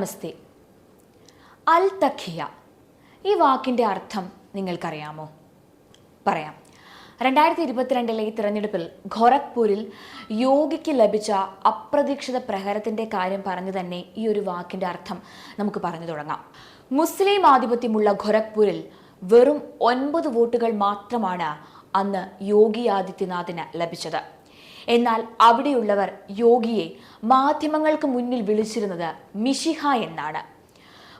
നമസ്തേ. അൽ തഖിയ ഈ വാക്കിൻ്റെ അർത്ഥം നിങ്ങൾക്കറിയാമോ? പറയാം. 2022 തിരഞ്ഞെടുപ്പിൽ ഗോരഖ്പൂരിൽ യോഗിക്ക് ലഭിച്ച അപ്രതീക്ഷിത പ്രഹരത്തിൻ്റെ കാര്യം പറഞ്ഞു തന്നെ ഈ ഒരു വാക്കിൻ്റെ അർത്ഥം നമുക്ക് പറഞ്ഞു തുടങ്ങാം. മുസ്ലിം ആധിപത്യമുള്ള ഗോരഖ്പൂരിൽ വെറും 9 വോട്ടുകൾ മാത്രമാണ് അന്ന് യോഗി ആദിത്യനാഥിന് ലഭിച്ചത്. എന്നാൽ അവിടെയുള്ളവർ യോഗിയെ മാധ്യമങ്ങൾക്ക് മുന്നിൽ വിളിച്ചിരുന്നത് മിഷിഹ എന്നാണ്.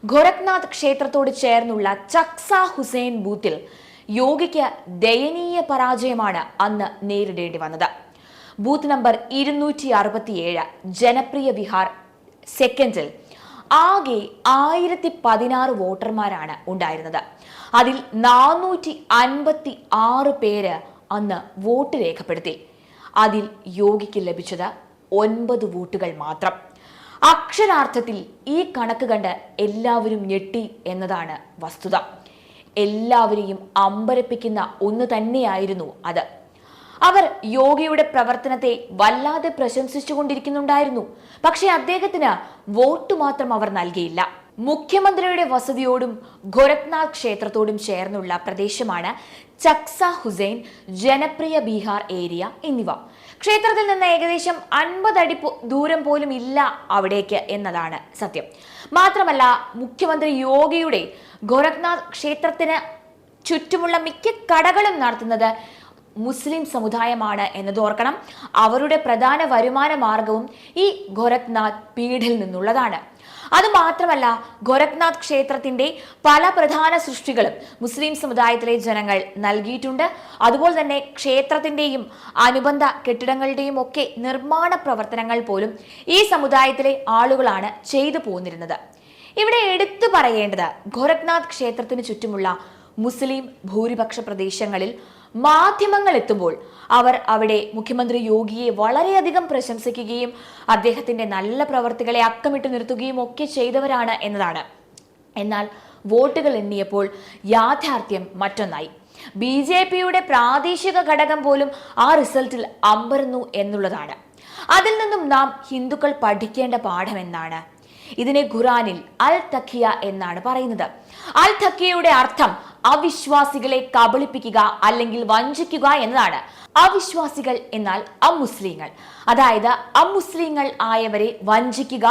ഗോരഖ്നാഥ് ക്ഷേത്രത്തോട് ചേർന്നുള്ള ചക്സ ഹുസൈൻ ബൂത്തിൽ യോഗിക്ക് ദയനീയ പരാജയമാണ് അന്ന് നേരിടേണ്ടി വന്നത്. ബൂത്ത് നമ്പർ 267 ജനപ്രിയ വിഹാർ സെക്കൻഡിൽ ആകെ 1016 വോട്ടർമാരാണ് ഉണ്ടായിരുന്നത്. അതിൽ 456 പേര് അന്ന് വോട്ട് രേഖപ്പെടുത്തി. അതിൽ യോഗിക്ക് ലഭിച്ചത് 9 വോട്ടുകൾ മാത്രം. അക്ഷരാർത്ഥത്തിൽ ഈ കണക്ക് കണ്ട് എല്ലാവരും ഞെട്ടി എന്നതാണ് വസ്തുത. എല്ലാവരെയും അമ്പരപ്പിക്കുന്ന ഒന്ന് തന്നെയായിരുന്നു അത്. അവർ യോഗിയുടെ പ്രവർത്തനത്തെ വല്ലാതെ പ്രശംസിച്ചുകൊണ്ടിരിക്കുന്നുണ്ടായിരുന്നു. പക്ഷെ അദ്ദേഹത്തിന് വോട്ട് മാത്രം അവർ നൽകിയില്ല. മുഖ്യമന്ത്രിയുടെ വസതിയോടും ഗോരഖ്നാഥ് ക്ഷേത്രത്തോടും ചേർന്നുള്ള പ്രദേശമാണ് ചക്സ ഹുസൈൻ, ജനപ്രിയ ബീഹാർ ഏരിയ എന്നിവ. ക്ഷേത്രത്തിൽ നിന്ന് ഏകദേശം 50 അടി ദൂരം പോലും ഇല്ല അവിടേക്ക് എന്നതാണ് സത്യം. മാത്രമല്ല, മുഖ്യമന്ത്രി യോഗിയുടെ ഗോരഖ്നാഥ് ക്ഷേത്രത്തിന് ചുറ്റുമുള്ള മിക്ക കടകളും നടത്തുന്നത് മുസ്ലിം സമുദായമാണ് എന്നത് ഓർക്കണം. അവരുടെ പ്രധാന വരുമാന മാർഗവും ഈ ഗോരഖ്നാഥ് പീഠിൽ നിന്നുള്ളതാണ്. അതുമാത്രമല്ല, ഗോരഖ്നാഥ് ക്ഷേത്രത്തിന്റെ പല പ്രധാന സൃഷ്ടികളും മുസ്ലിം സമുദായത്തിലെ ജനങ്ങൾ നൽകിയിട്ടുണ്ട്. അതുപോലെ തന്നെ ക്ഷേത്രത്തിന്റെയും അനുബന്ധ കെട്ടിടങ്ങളുടെയും ഒക്കെ നിർമ്മാണ പ്രവർത്തനങ്ങൾ പോലും ഈ സമുദായത്തിലെ ആളുകളാണ് ചെയ്തു പോന്നിരുന്നത്. ഇവിടെ എടുത്തു പറയേണ്ടത്, ഗോരഖ്നാഥ് ക്ഷേത്രത്തിന് ചുറ്റുമുള്ള മുസ്ലിം ഭൂരിപക്ഷ പ്രദേശങ്ങളിൽ മാധ്യമങ്ങൾ എത്തുമ്പോൾ അവർ അവിടെ മുഖ്യമന്ത്രി യോഗിയെ വളരെയധികം പ്രശംസിക്കുകയും അദ്ദേഹത്തിന്റെ നല്ല പ്രവർത്തികളെ അക്കമിട്ട് നിർത്തുകയും ഒക്കെ ചെയ്തവരാണ് എന്നതാണ്. എന്നാൽ വോട്ടുകൾ എണ്ണിയപ്പോൾ യാഥാർത്ഥ്യം മറ്റൊന്നായി. BJPയുടെ പ്രാദേശിക ഘടകം പോലും ആ റിസൾട്ടിൽ അമ്പരന്നു എന്നുള്ളതാണ്. അതിൽ നിന്നും നാം ഹിന്ദുക്കൾ പഠിക്കേണ്ട പാഠം എന്നാണ്. ഇതിനെ ഖുറാനിൽ അൽ തഖിയ എന്നാണ് പറയുന്നത്. അൽ തഖിയയുടെ അർത്ഥം അവിശ്വാസികളെ കബളിപ്പിക്കുക അല്ലെങ്കിൽ വഞ്ചിക്കുക എന്നതാണ്. അവിശ്വാസികൾ എന്നാൽ അമുസ്ലിങ്ങൾ, അതായത് അമുസ്ലിങ്ങൾ ആയവരെ വഞ്ചിക്കുക,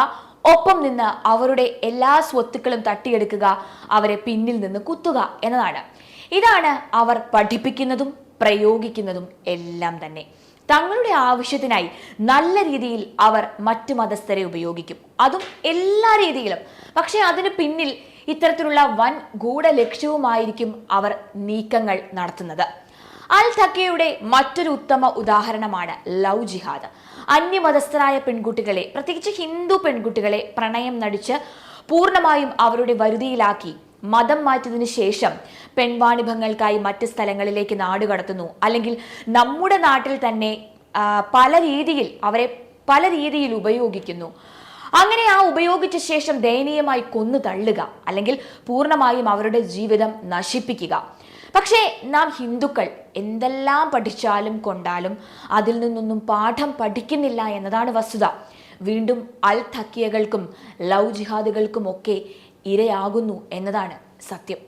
ഒപ്പം നിന്ന് അവരുടെ എല്ലാ സ്വത്തുക്കളും തട്ടിയെടുക്കുക, അവരെ പിന്നിൽ നിന്ന് കുത്തുക എന്നതാണ്. ഇതാണ് അവർ പഠിപ്പിക്കുന്നതും പ്രയോഗിക്കുന്നതും എല്ലാം തന്നെ. തങ്ങളുടെ ആവശ്യത്തിനായി നല്ല രീതിയിൽ അവർ മറ്റു മതസ്ഥരെ ഉപയോഗിക്കും, അതും എല്ലാ രീതിയിലും. പക്ഷെ അതിനു പിന്നിൽ ഇത്തരത്തിലുള്ള വൻ ഗൂഢലക്ഷ്യവുമായിരിക്കും അവർ നീക്കങ്ങൾ നടത്തുന്നത്. അൽ തഖിയയുടെ മറ്റൊരു ഉത്തമ ഉദാഹരണമാണ് ലവ് ജിഹാദ്. അന്യമതസ്ഥരായ പെൺകുട്ടികളെ, പ്രത്യേകിച്ച് ഹിന്ദു പെൺകുട്ടികളെ പ്രണയം നടിച്ച് പൂർണ്ണമായും അവരുടെ വരുതിയിലാക്കി മതം മാറ്റിയതിനു ശേഷം പെൺവാണിഭങ്ങൾക്കായി മറ്റ് സ്ഥലങ്ങളിലേക്ക് നാടുകടത്തുന്നു, അല്ലെങ്കിൽ നമ്മുടെ നാട്ടിൽ തന്നെ അവരെ പല രീതിയിൽ ഉപയോഗിക്കുന്നു. അങ്ങനെ ആ ഉപയോഗിച്ച ശേഷം ദയനീയമായി കൊന്നു തള്ളുക, അല്ലെങ്കിൽ പൂർണ്ണമായും അവരുടെ ജീവിതം നശിപ്പിക്കുക. പക്ഷേ നാം ഹിന്ദുക്കൾ എന്തെല്ലാം പഠിച്ചാലും കൊണ്ടാലും അതിൽ നിന്നൊന്നും പാഠം പഠിക്കുന്നില്ല എന്നതാണ് വസ്തുത. വീണ്ടും അൽ തഖിയകൾക്കും ലവ് ജിഹാദുകൾക്കും ഒക്കെ ഇരയാകുന്നു എന്നതാണ് സത്യം.